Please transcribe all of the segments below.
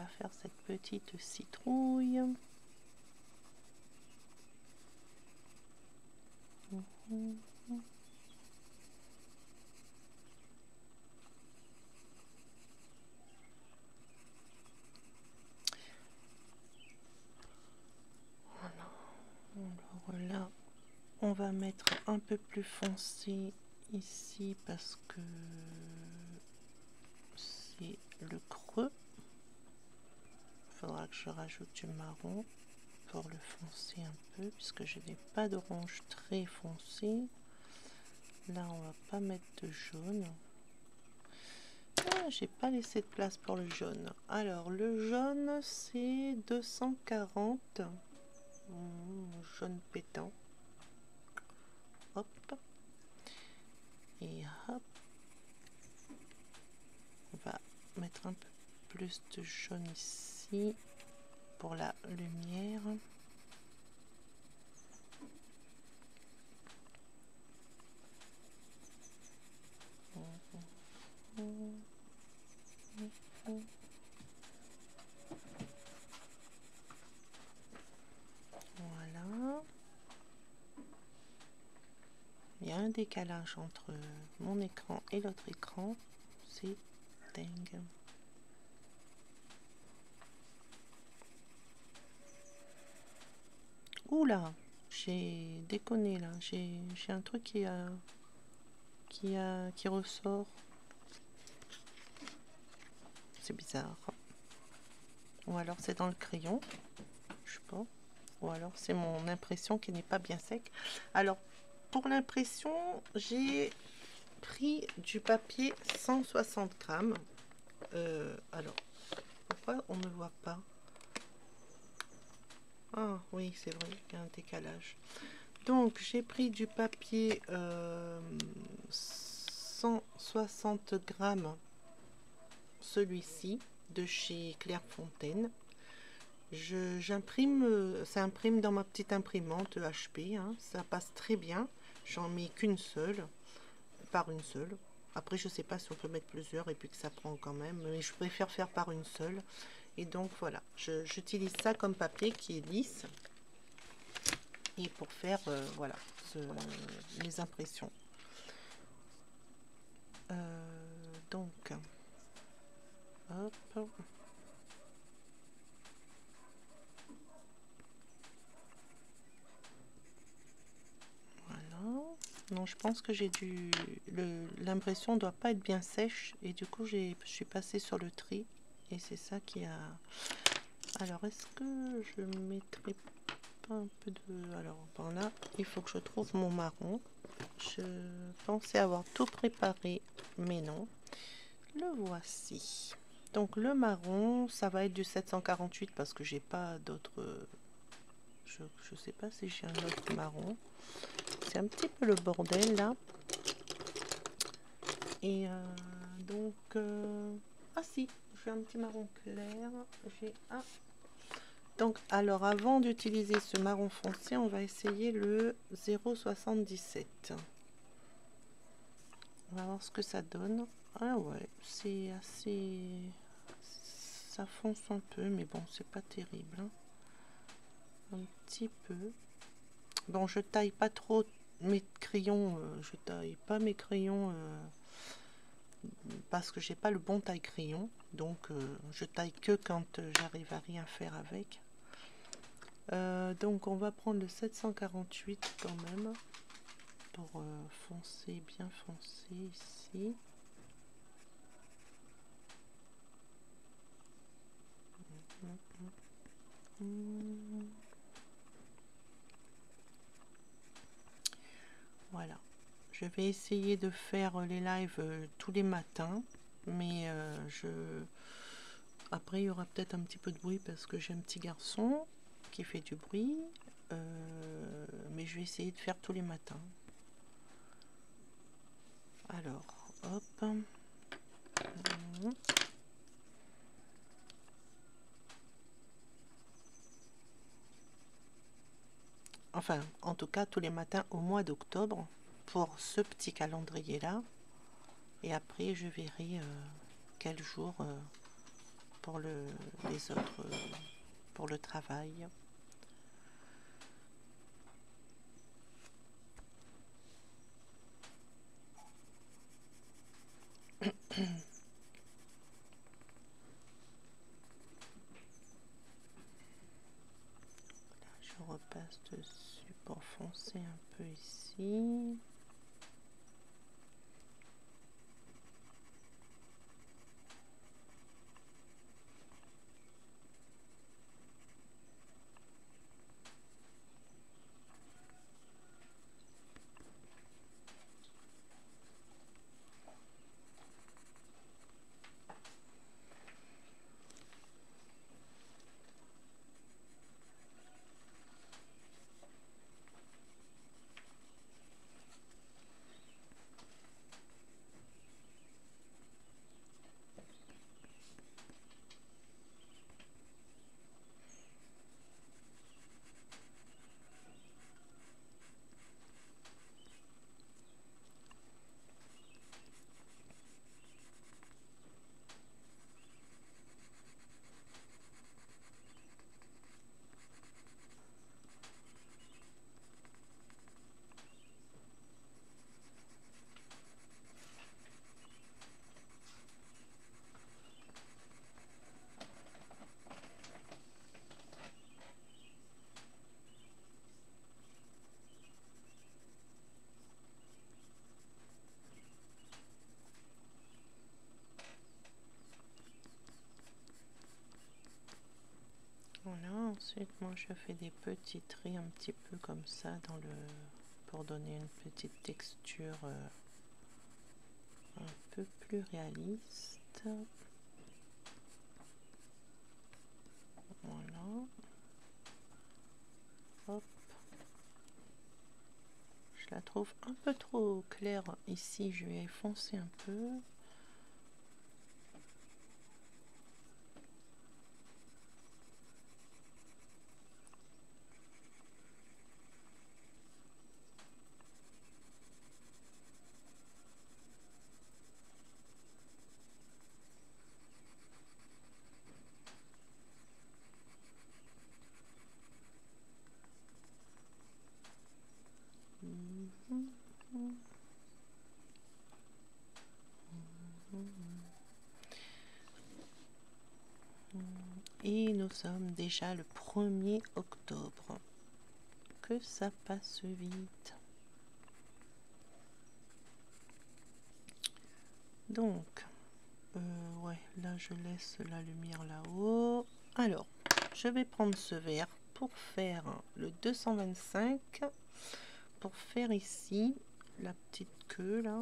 faire cette petite citrouille. Alors là, on va mettre un peu plus foncé ici parce que c'est le creux. Il faudra que je rajoute du marron pour le foncer un peu puisque je n'ai pas d'orange très foncé. Là, on va pas mettre de jaune. Ah, j'ai pas laissé de place pour le jaune. Alors, le jaune, c'est 240. Jaune pétant. Hop. Et hop. On va mettre un peu plus de jaune ici pour la lumière. Voilà. Il y a un décalage entre mon écran et l'autre écran. C'est dingue. Oula, j'ai déconné là. J'ai un truc qui ressort. C'est bizarre. Ou alors c'est dans le crayon. Je sais pas. Ou alors c'est mon impression qui n'est pas bien sec. Alors pour l'impression, j'ai pris du papier 160 grammes. Alors, pourquoi on ne voit pas? Ah oui, c'est vrai, il y a un décalage. Donc j'ai pris du papier 160 grammes, celui-ci de chez Clairefontaine. J'imprime, ça imprime dans ma petite imprimante HP, hein, ça passe très bien. J'en mets qu'une seule, par une seule. Après, je sais pas si on peut mettre plusieurs et puis que ça prend quand même, mais je préfère faire par une seule. Et donc voilà, j'utilise ça comme papier qui est lisse et pour faire voilà les impressions. Donc, hop. Voilà. Non, je pense que j'ai dû... L'impression doit pas être bien sèche et du coup, je suis passée sur le tri et c'est ça qui a... Alors, est-ce que je mettrai pas un peu de... Alors, par là, il faut que je trouve mon marron. Je pensais avoir tout préparé, mais non. Le voici. Donc, le marron, ça va être du 748 parce que j'ai pas d'autres... Je sais pas si j'ai un autre marron. C'est un petit peu le bordel là. Et donc... ah si, j'ai un petit marron clair. J'ai un... Donc, alors, avant d'utiliser ce marron foncé, on va essayer le 0,77. On va voir ce que ça donne. Ah ouais, c'est assez... Ça fonce un peu, mais bon, c'est pas terrible. Hein. Un petit peu. Bon, je taille pas trop mes crayons. Je taille pas mes crayons parce que j'ai pas le bon taille crayon. Donc, je taille que quand j'arrive à rien faire avec. Donc on va prendre le 748 quand même pour foncer, bien foncer ici. Voilà, je vais essayer de faire les lives tous les matins, mais après il y aura peut-être un petit peu de bruit parce que j'ai un petit garçon qui fait du bruit, mais je vais essayer de faire tous les matins. Alors, hop. Enfin, en tout cas, tous les matins au mois d'octobre pour ce petit calendrier-là. Et après, je verrai quel jour pour les autres, pour le travail. Je repasse dessus pour foncer un peu ici. Voilà, ensuite moi je fais des petits tris un petit peu comme ça dans le pour donner une petite texture un peu plus réaliste. Voilà. Hop. Je la trouve un peu trop claire ici, je vais foncer un peu. Et nous sommes déjà le 1er octobre. Que ça passe vite. Donc, ouais, là je laisse la lumière là-haut. Alors, je vais prendre ce verre pour faire le 225. Pour faire ici la petite queue là.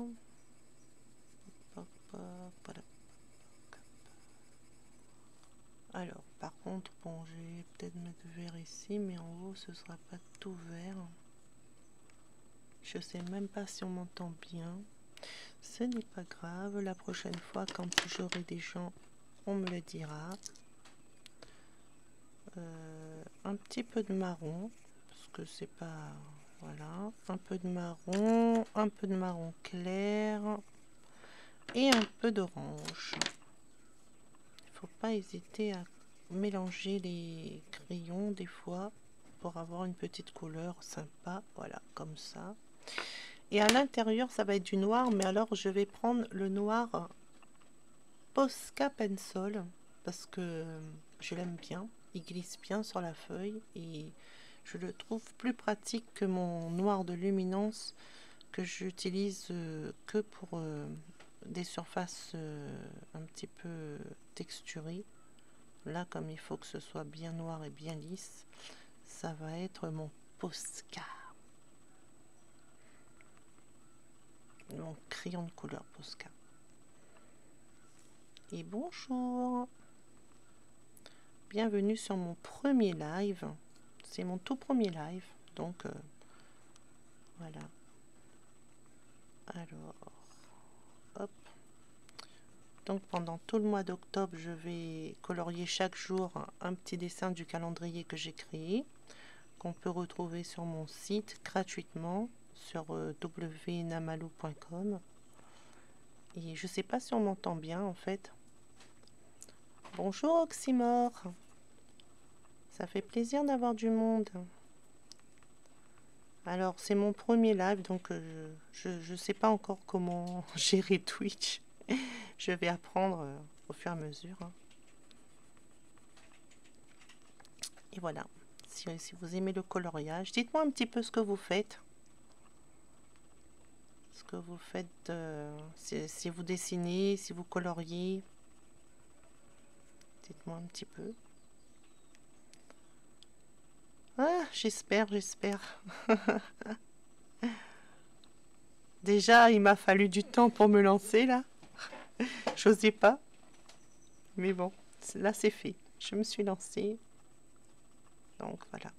Alors, par contre, bon, je vais peut-être mettre vert ici, mais en haut, ce sera pas tout vert. Je sais même pas si on m'entend bien. Ce n'est pas grave. La prochaine fois, quand j'aurai des gens, on me le dira. Un petit peu de marron, parce que c'est pas... Voilà. Un peu de marron clair et un peu d'orange. Il faut pas hésiter à mélanger les crayons des fois pour avoir une petite couleur sympa. Voilà, comme ça. Et à l'intérieur, ça va être du noir, mais alors je vais prendre le noir Posca Pencil parce que je l'aime bien. Il glisse bien sur la feuille et je le trouve plus pratique que mon noir de luminance que j'utilise que pour des surfaces un petit peu texturées. Là, comme il faut que ce soit bien noir et bien lisse, ça va être mon Posca. Mon crayon de couleur Posca. Et bonjour, bienvenue sur mon premier live. C'est mon tout premier live, donc voilà. Alors, hop. Donc pendant tout le mois d'octobre, je vais colorier chaque jour un petit dessin du calendrier que j'ai créé, qu'on peut retrouver sur mon site gratuitement sur www.namalou.com. Et je sais pas si on m'entend bien en fait. Bonjour Oxymore. Ça fait plaisir d'avoir du monde. Alors c'est mon premier live, donc je sais pas encore comment gérer Twitch. Je vais apprendre au fur et à mesure. Hein. Et voilà. Si vous aimez le coloriage, dites-moi un petit peu ce que vous faites. Ce que vous faites, si vous dessinez, si vous coloriez. Dites-moi un petit peu. Ah, j'espère. Déjà, il m'a fallu du temps pour me lancer là. J'osais pas. Mais bon, là c'est fait. Je me suis lancée. Donc voilà.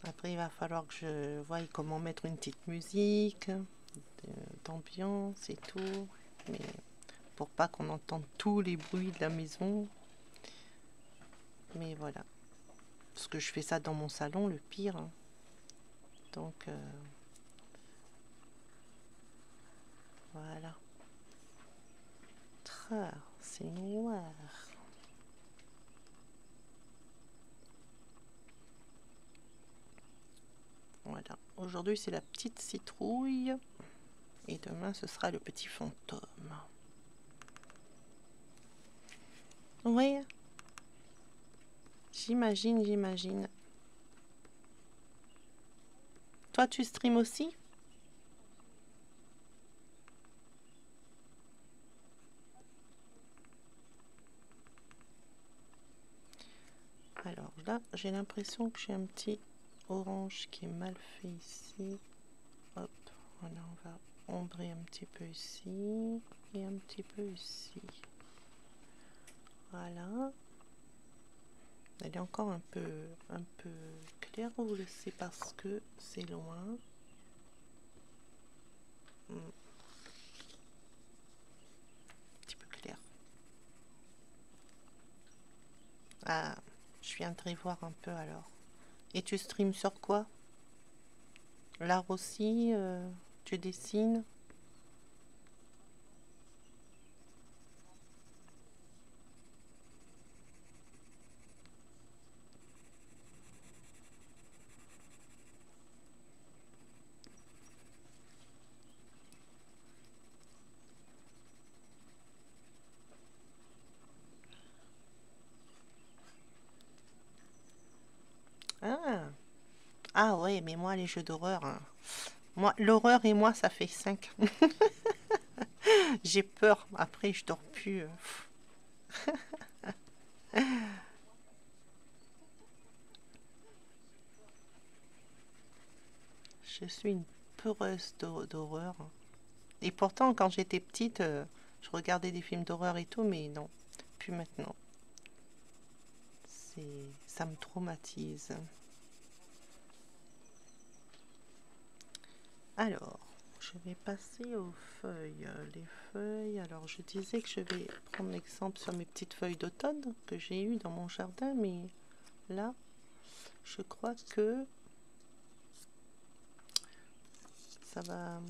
Après, il va falloir que je voie comment mettre une petite musique, d'ambiance et tout. Mais pour pas qu'on entende tous les bruits de la maison. Mais voilà. Parce que je fais ça dans mon salon, le pire. Hein. Donc, voilà. C'est noir. Voilà. Aujourd'hui, c'est la petite citrouille. Et demain, ce sera le petit fantôme. Oui. J'imagine. Toi, tu streams aussi? Alors là, j'ai l'impression que j'ai un petit orange qui est mal fait ici. Hop, voilà, on va ombrer un petit peu ici et un petit peu ici. Voilà. Elle est encore un peu claire, ou c'est parce que c'est loin. Un petit peu clair. Ah, je viendrai voir un peu alors. Et tu streams sur quoi? L'art aussi, tu dessines? Ah, ah ouais, mais moi les jeux d'horreur, hein. Moi, l'horreur et moi, ça fait 5. J'ai peur. Après, je dors plus. Je suis une peureuse d'horreur. Et pourtant, quand j'étais petite, je regardais des films d'horreur et tout, mais non, plus maintenant. Ça me traumatise. Alors, je vais passer aux feuilles. Les feuilles, alors je disais que je vais prendre l'exemple sur mes petites feuilles d'automne que j'ai eues dans mon jardin, mais là, je crois que ça va...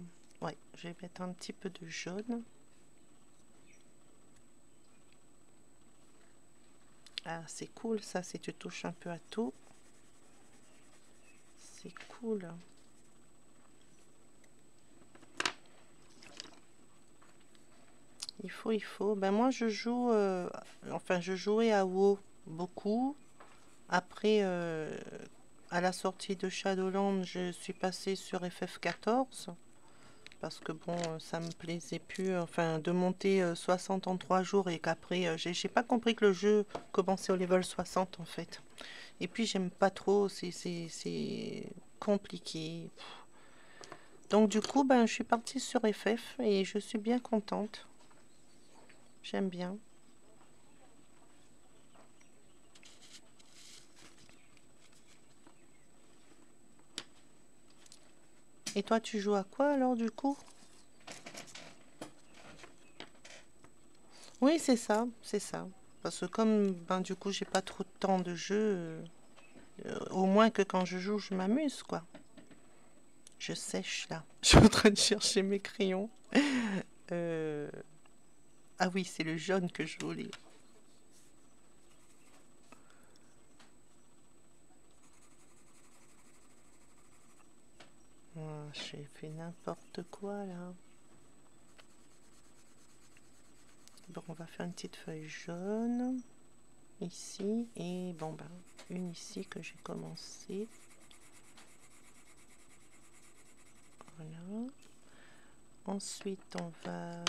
Ouais, je vais mettre un petit peu de jaune. Ah, c'est cool ça, si tu touches un peu à tout. C'est cool. Il faut. Ben moi, je joue... enfin, je jouais à WoW beaucoup. Après, à la sortie de Shadowlands, je suis passée sur FF14. Parce que bon, ça me plaisait plus, enfin, de monter 60 en 3 jours et qu'après, j'ai pas compris que le jeu commençait au level 60 en fait. Et puis, j'aime pas trop, c'est compliqué. Donc, du coup, ben, je suis partie sur FF et je suis bien contente. J'aime bien. Et toi, tu joues à quoi alors, du coup? Oui, c'est ça, c'est ça. Parce que comme, ben, du coup, j'ai pas trop de temps de jeu, au moins que quand je joue, je m'amuse, quoi. Je sèche là. Je suis en train de chercher mes crayons. Ah oui, c'est le jaune que je voulais. Oh, j'ai fait n'importe quoi là. Bon, on va faire une petite feuille jaune ici et bon ben une ici que j'ai commencé. Voilà. Ensuite, on va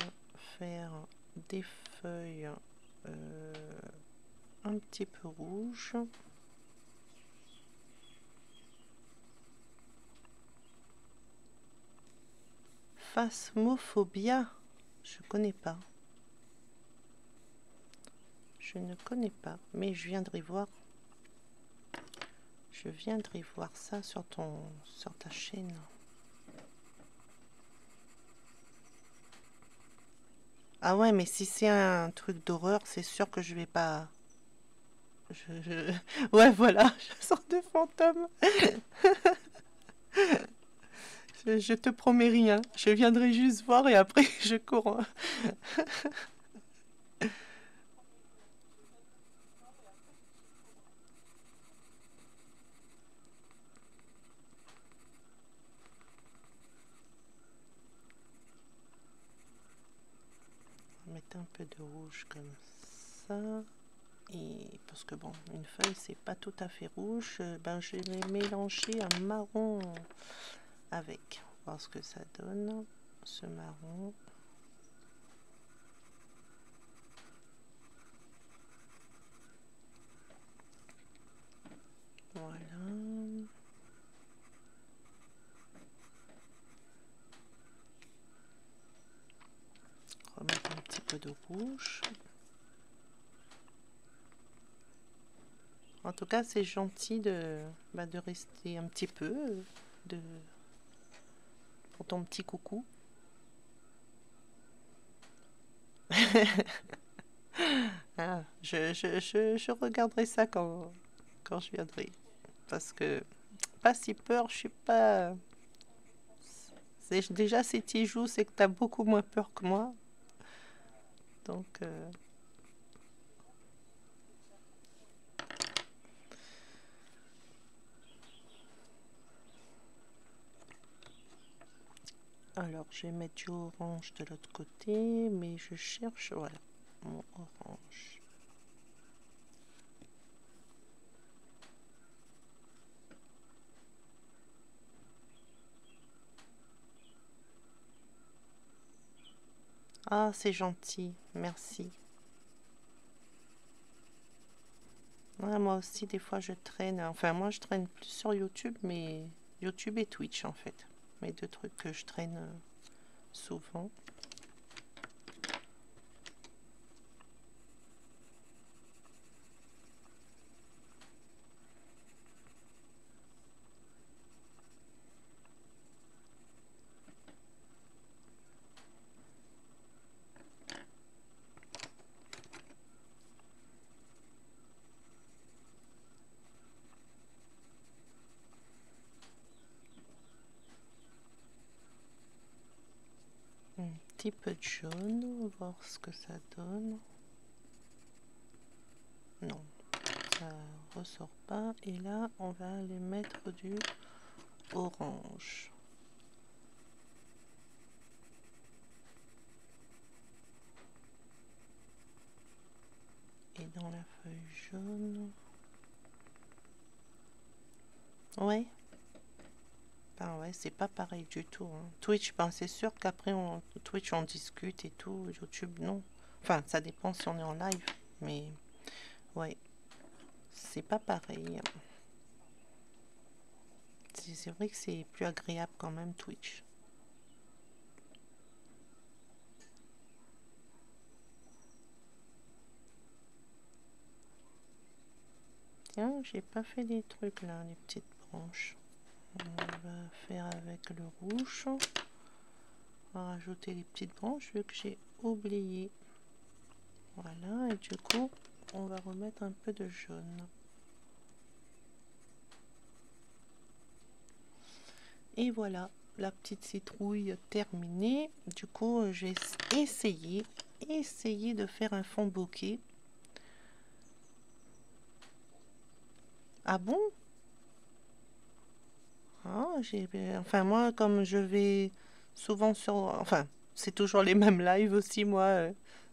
faire des feuilles un petit peu rouges. Phasmophobia, je connais pas. Je ne connais pas, mais je viendrai voir. Je viendrai voir ça sur ta chaîne. Ah ouais, mais si c'est un truc d'horreur, c'est sûr que je vais pas. Ouais, voilà, je sors de fantôme. Je te promets rien. Je viendrai juste voir et après je cours. On va mettre un peu de rouge comme ça. Et parce que bon, une feuille c'est pas tout à fait rouge, ben je vais mélanger un marron avec. Voir ce que ça donne, ce marron. Voilà. Remettre un petit peu de rouge. En tout cas, c'est gentil de rester un petit peu pour ton petit coucou. Ah, je regarderai ça quand je viendrai. Parce que pas si peur, je suis pas. Déjà, si tu y joues, c'est que tu as beaucoup moins peur que moi. Donc. Alors, je vais mettre du orange de l'autre côté, mais je cherche, voilà, mon orange. Ah, c'est gentil, merci. Ouais, moi aussi, des fois, je traîne. Enfin, moi, je traîne plus sur YouTube, mais YouTube et Twitch, en fait. Mes deux trucs que je traîne souvent. Un petit peu de jaune, voir ce que ça donne. Non, ça ressort pas. Et là, on va aller mettre du orange. Et dans la feuille jaune. Ouais. Ben ouais, c'est pas pareil du tout. Hein. Twitch, ben c'est sûr qu'après Twitch on discute et tout. YouTube non. Enfin, ça dépend si on est en live. Mais ouais, c'est pas pareil. C'est vrai que c'est plus agréable quand même Twitch. Tiens, j'ai pas fait des trucs là, les petites branches. On va faire avec le rouge. On va rajouter les petites branches vu que j'ai oublié. Voilà, et du coup, on va remettre un peu de jaune. Et voilà, la petite citrouille terminée. Du coup, je vais essayer de faire un fond bokeh. Ah bon? Ah, enfin, moi, comme je vais souvent sur... Enfin, c'est toujours les mêmes lives aussi, moi,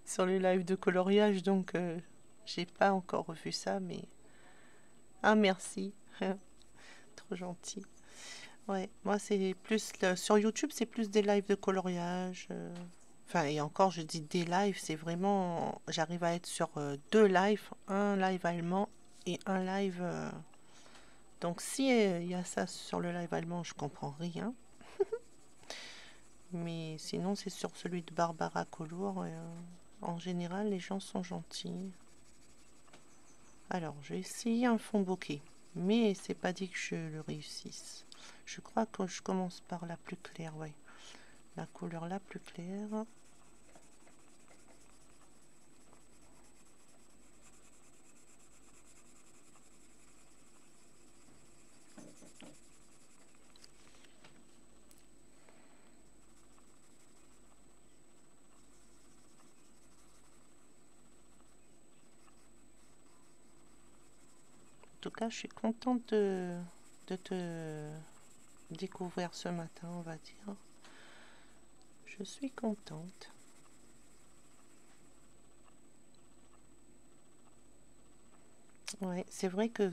sur les lives de coloriage, donc j'ai pas encore vu ça, mais... Ah, merci. Trop gentil. Ouais, moi, c'est plus... Sur YouTube, c'est plus des lives de coloriage. Enfin, et encore, je dis des lives, c'est vraiment... J'arrive à être sur deux lives, un live allemand et un live... Donc, si il y a ça sur le live allemand, je comprends rien. Mais sinon, c'est sur celui de Barbara Collour. En général, les gens sont gentils. Alors, je vais essayer un fond bokeh. Mais c'est pas dit que je le réussisse. Je crois que je commence par la plus claire, ouais. La couleur la plus claire. En tout cas, je suis contente de te découvrir ce matin, on va dire. Je suis contente. Ouais, c'est vrai que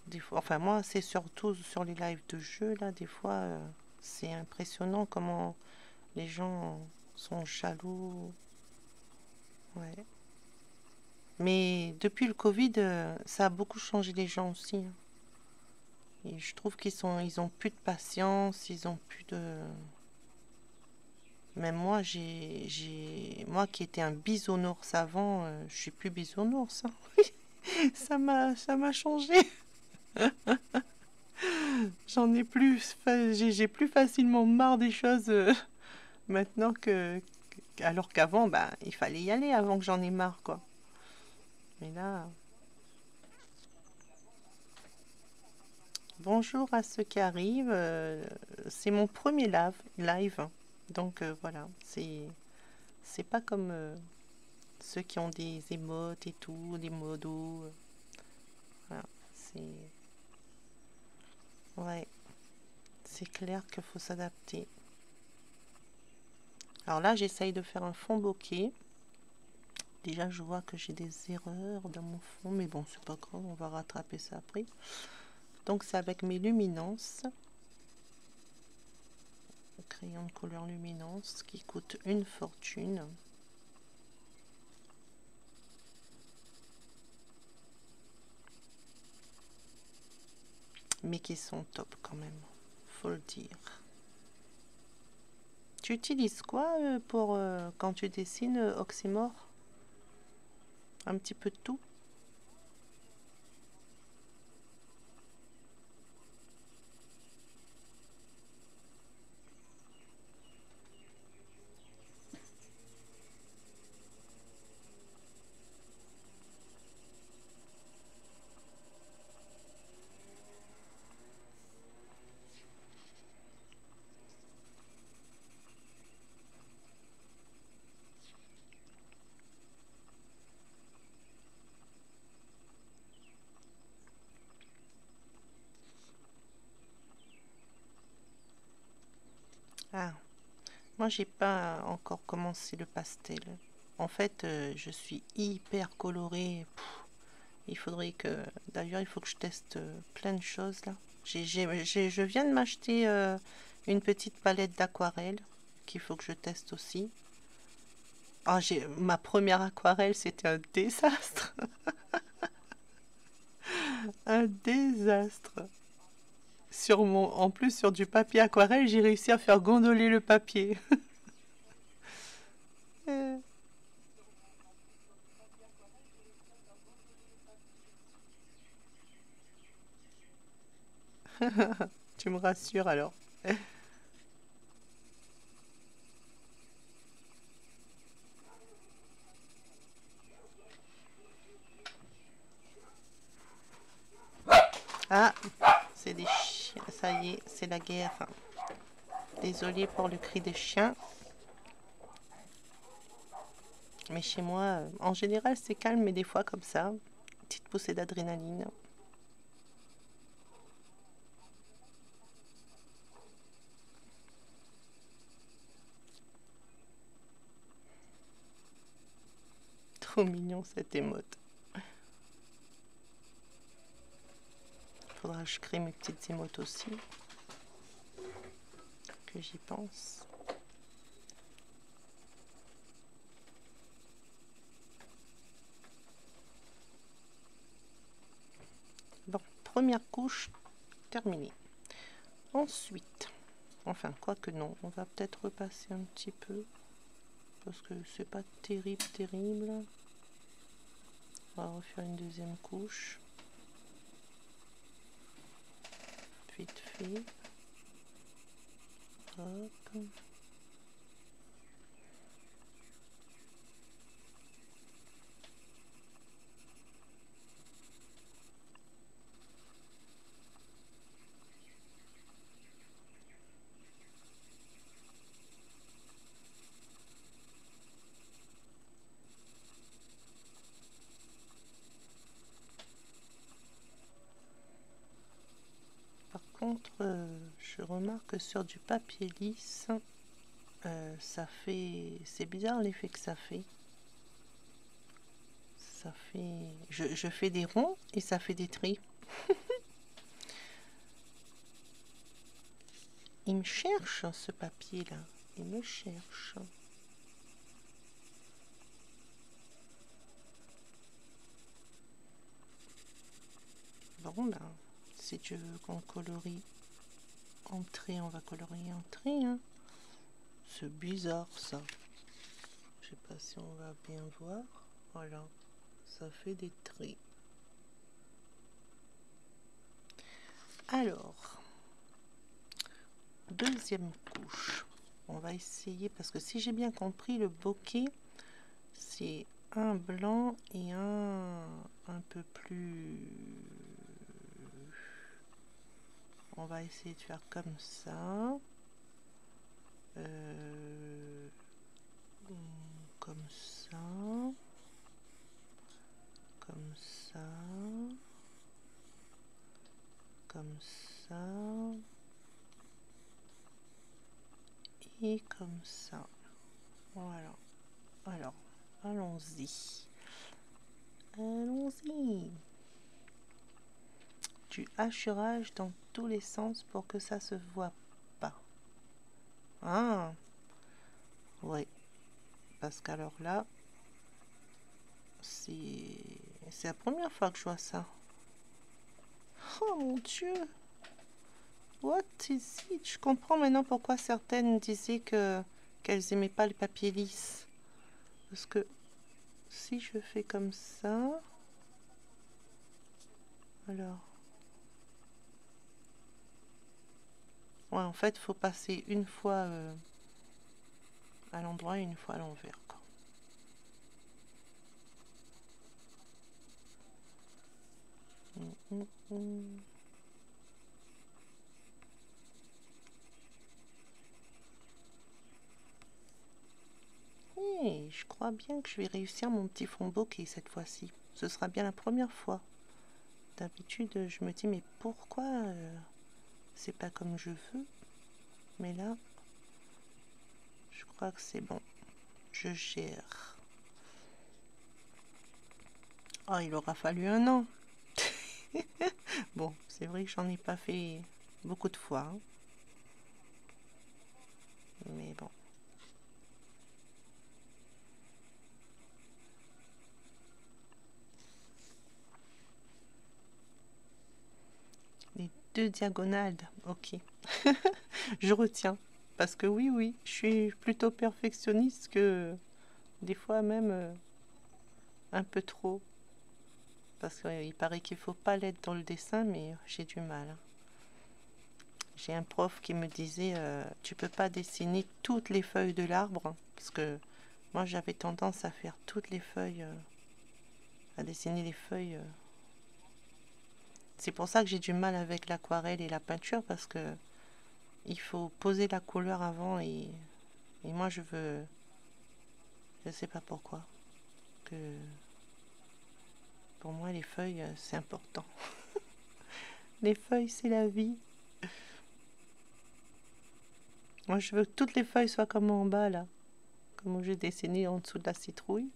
des fois, enfin moi, c'est surtout sur les lives de jeu, là, des fois, c'est impressionnant comment les gens sont jaloux. Ouais. Mais depuis le Covid, ça a beaucoup changé les gens aussi, hein. Et je trouve ils ont plus de patience, ils ont plus de... Même moi, moi qui étais un bisounours avant, je suis plus bisounours, hein. Ça m'a changé. J'en ai plus, j'ai plus facilement marre des choses maintenant alors qu'avant, bah, il fallait y aller avant que j'en ai marre, quoi. Mais là, bonjour à ceux qui arrivent. C'est mon premier live, donc voilà, c'est pas comme ceux qui ont des émotes et tout, des modos. Voilà, c'est ouais, c'est clair qu'il faut s'adapter. Alors là, j'essaye de faire un fond bokeh. Déjà, je vois que j'ai des erreurs dans mon fond, mais bon, c'est pas grave, on va rattraper ça après. Donc, c'est avec mes luminances. Crayon de couleur luminance qui coûte une fortune. Mais qui sont top quand même, faut le dire. Tu utilises quoi pour quand tu dessines Oxymore? Un petit peu de tout? Ah, moi j'ai pas encore commencé le pastel. En fait, je suis hyper colorée. Il faudrait que... D'ailleurs, il faut que je teste plein de choses là. Je viens de m'acheter une petite palette d'aquarelle qu'il faut que je teste aussi. Ah, ma première aquarelle, c'était un désastre. Un désastre. En plus, sur du papier aquarelle, j'ai réussi à faire gondoler le papier. Tu me rassures alors. Ah, c'est des chiens. Ça y est, c'est la guerre. Désolée pour le cri des chiens. Mais chez moi, en général, c'est calme, mais des fois comme ça, petite poussée d'adrénaline. Trop mignon cette émote. Faudra que je crée mes petites émotes aussi. Que j'y pense. Bon, première couche terminée. Ensuite, enfin, quoique non, on va peut-être repasser un petit peu. Parce que c'est pas terrible, terrible. On va refaire une deuxième couche. Vite fait. Hop. Par contre, je remarque que sur du papier lisse, ça fait... C'est bizarre l'effet que ça fait. Ça fait... Je fais des ronds et ça fait des tris. Il me cherche ce papier là. Il me cherche. Bon ben, si tu veux qu'on colorie en trait, on va colorier en trait. Hein. C'est bizarre ça. Je sais pas si on va bien voir. Voilà, ça fait des traits. Alors, deuxième couche. On va essayer, parce que si j'ai bien compris, le bokeh, c'est un blanc et un peu plus... On va essayer de faire comme ça. Comme ça. Comme ça. Comme ça. Et comme ça. Voilà. Alors, allons-y. Allons-y. Du hachurage dans tous les sens pour que ça se voit pas. Ah, oui. Parce qu'alors là, c'est la première fois que je vois ça. Oh mon Dieu. What is it? Je comprends maintenant pourquoi certaines disaient qu'elles aimaient pas le papier lisse. Parce que si je fais comme ça, alors, ouais, en fait, il faut passer une fois à l'endroit et une fois à l'envers. Et je crois bien que je vais réussir mon petit fond bokeh cette fois-ci. Ce sera bien la première fois. D'habitude, je me dis, mais pourquoi c'est pas comme je veux? Mais là, je crois que c'est bon. Je gère. Oh, il aura fallu un an. Bon, c'est vrai que j'en ai pas fait beaucoup de fois. Hein. Mais bon. Les deux diagonales, ok. Je retiens. Parce que oui, oui, je suis plutôt perfectionniste que des fois même un peu trop. Parce qu'il paraît qu'il faut pas l'être dans le dessin, mais j'ai du mal. Hein. J'ai un prof qui me disait tu peux pas dessiner toutes les feuilles de l'arbre. Hein, parce que moi j'avais tendance à faire toutes les feuilles, à dessiner les feuilles. C'est pour ça que j'ai du mal avec l'aquarelle et la peinture, parce que il faut poser la couleur avant et moi je veux, je sais pas pourquoi, que pour moi les feuilles c'est important. Les feuilles c'est la vie. Moi je veux que toutes les feuilles soient comme en bas là, comme où j'ai dessiné en dessous de la citrouille.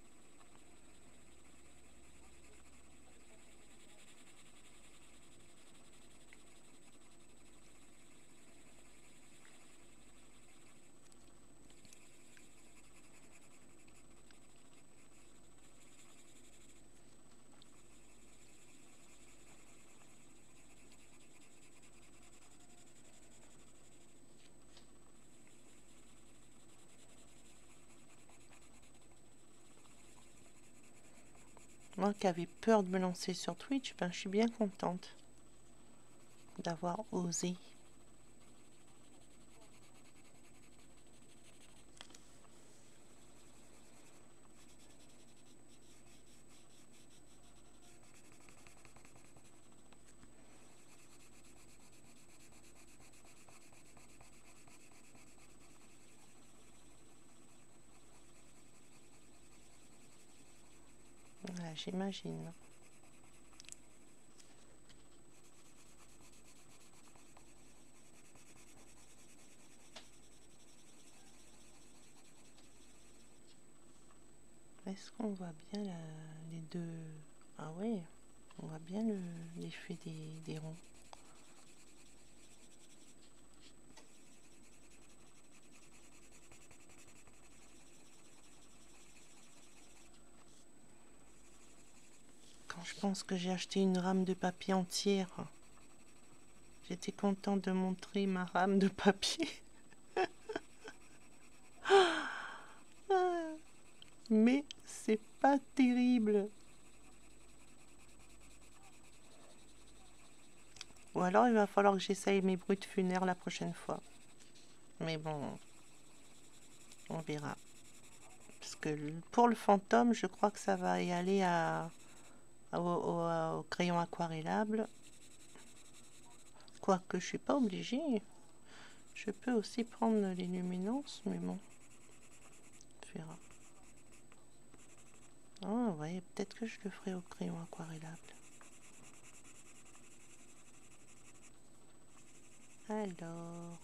Moi qui avais peur de me lancer sur Twitch, ben, je suis bien contente d'avoir osé. Voilà, j'imagine. Est-ce qu'on voit bien les deux? Ah ouais, on voit bien l'effet des ronds. Quand je pense que j'ai acheté une rame de papier entière, j'étais contente de montrer ma rame de papier. Mais c'est pas terrible. Ou alors il va falloir que j'essaye mes bruits de funérailles la prochaine fois. Mais bon, on verra. Parce que pour le fantôme, je crois que ça va y aller au crayon aquarellable. Quoique je suis pas obligée. Je peux aussi prendre les luminances, mais bon, on verra. Ah ouais, peut-être que je le ferai au crayon aquarellable. Alors,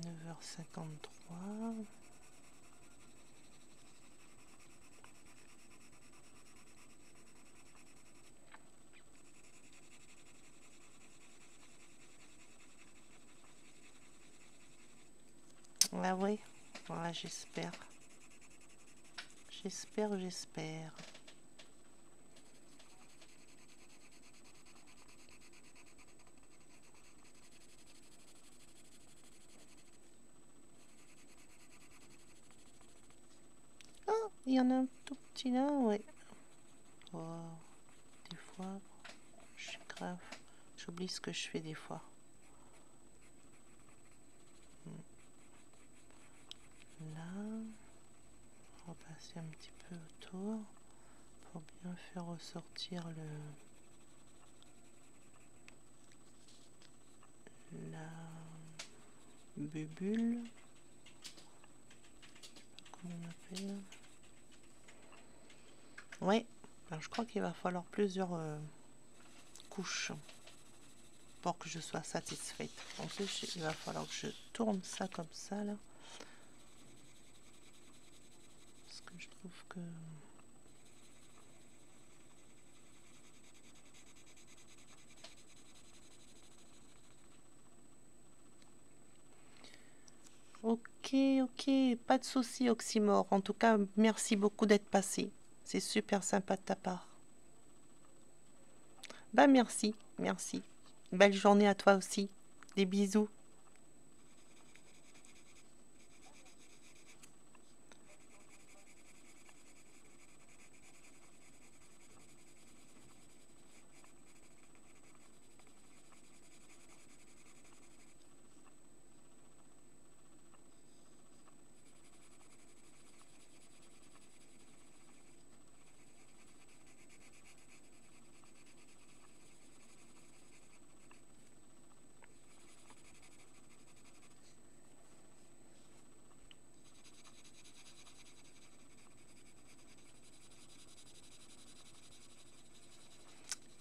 9h53. Ah ouais, voilà, j'espère. J'espère. Oh, il y en a un tout petit là, ouais. Oh, des fois, je suis grave. J'oublie ce que je fais des fois. Là, on va passer un petit peu autour pour bien faire ressortir la bubule. Comment on appelle? Ouais, ben, je crois qu'il va falloir plusieurs couches pour que je sois satisfaite. En plus, il va falloir que je tourne ça comme ça là. Parce que je trouve que... Ok, pas de souci, Oxymore. En tout cas, merci beaucoup d'être passé. C'est super sympa de ta part. Bah merci. Belle journée à toi aussi. Des bisous.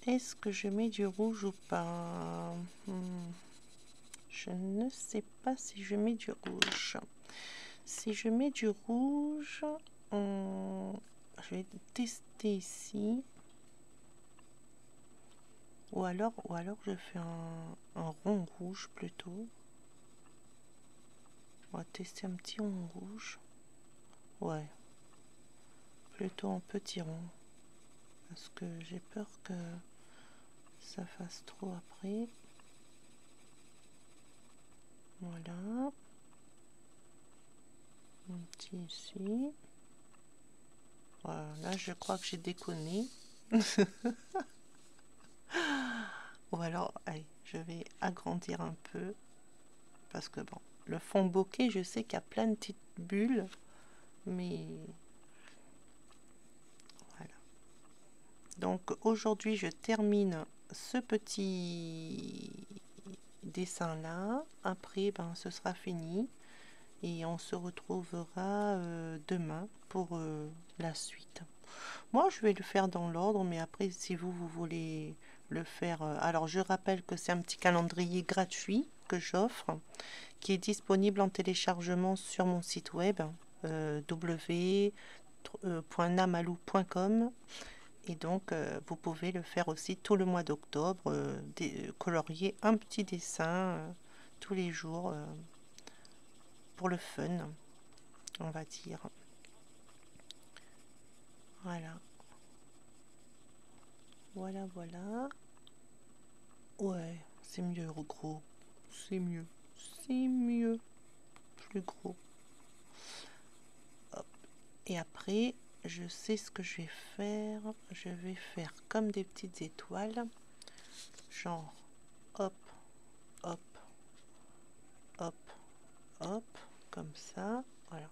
est-ce que je mets du rouge ou pas? Je ne sais pas si je mets du rouge. Si je mets du rouge, je vais tester ici. Ou alors je fais un rond rouge plutôt. On va tester un petit rond rouge. Ouais. Plutôt un petit rond. Parce que j'ai peur que ça fasse trop après. Voilà. Un petit ici. Voilà, là je crois que j'ai déconné. Ou alors, allez, je vais agrandir un peu. Parce que bon, le fond bokeh, je sais qu'il y a plein de petites bulles. Mais voilà. Donc aujourd'hui, je termine ce petit dessin là. Après, ben, ce sera fini. Et on se retrouvera demain pour la suite. Moi, je vais le faire dans l'ordre, mais après, si vous voulez le faire... alors, je rappelle que c'est un petit calendrier gratuit que j'offre, qui est disponible en téléchargement sur mon site web www.namalou.com. Et donc, vous pouvez le faire aussi tout le mois d'octobre, colorier un petit dessin tous les jours pour le fun, on va dire. Voilà. Voilà, voilà. Ouais, c'est mieux gros. C'est mieux. C'est mieux. Plus gros. Hop. Et après, je sais ce que je vais faire. Je vais faire comme des petites étoiles. Genre, hop, hop, hop, hop. Comme ça. Voilà.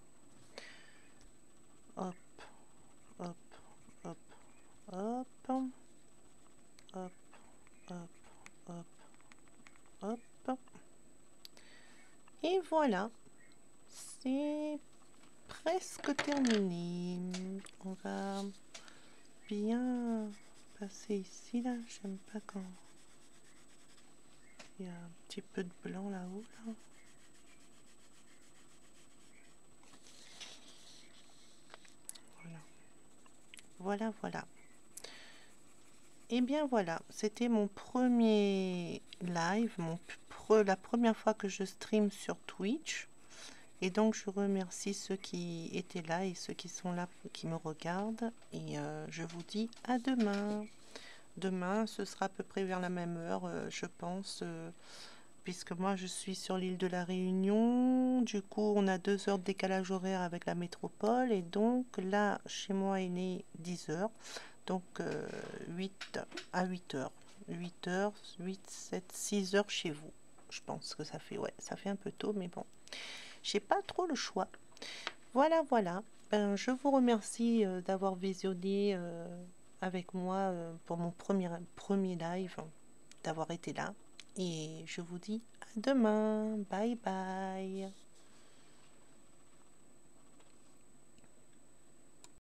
Hop, hop, hop, hop. Hop, hop, hop, hop. Et voilà. C'est presque terminé. On va bien passer ici, là. J'aime pas quand il y a un petit peu de blanc là-haut, là. Voilà. Voilà, voilà. Et bien voilà, c'était mon premier live, la première fois que je stream sur Twitch. Et donc je remercie ceux qui étaient là et ceux qui sont là, qui me regardent. Et je vous dis à demain. Demain, ce sera à peu près vers la même heure, je pense, puisque moi je suis sur l'île de la Réunion. Du coup, on a 2 heures de décalage horaire avec la métropole. Et donc là, chez moi, il est 10 heures. Donc 8 à 8 heures. 8 heures, 8, 7, 6 heures chez vous. Je pense que ça fait, ouais, ça fait un peu tôt, mais bon. J'ai pas trop le choix. Voilà, voilà. Ben, je vous remercie d'avoir visionné avec moi pour mon premier live, d'avoir été là. Et je vous dis à demain. Bye bye.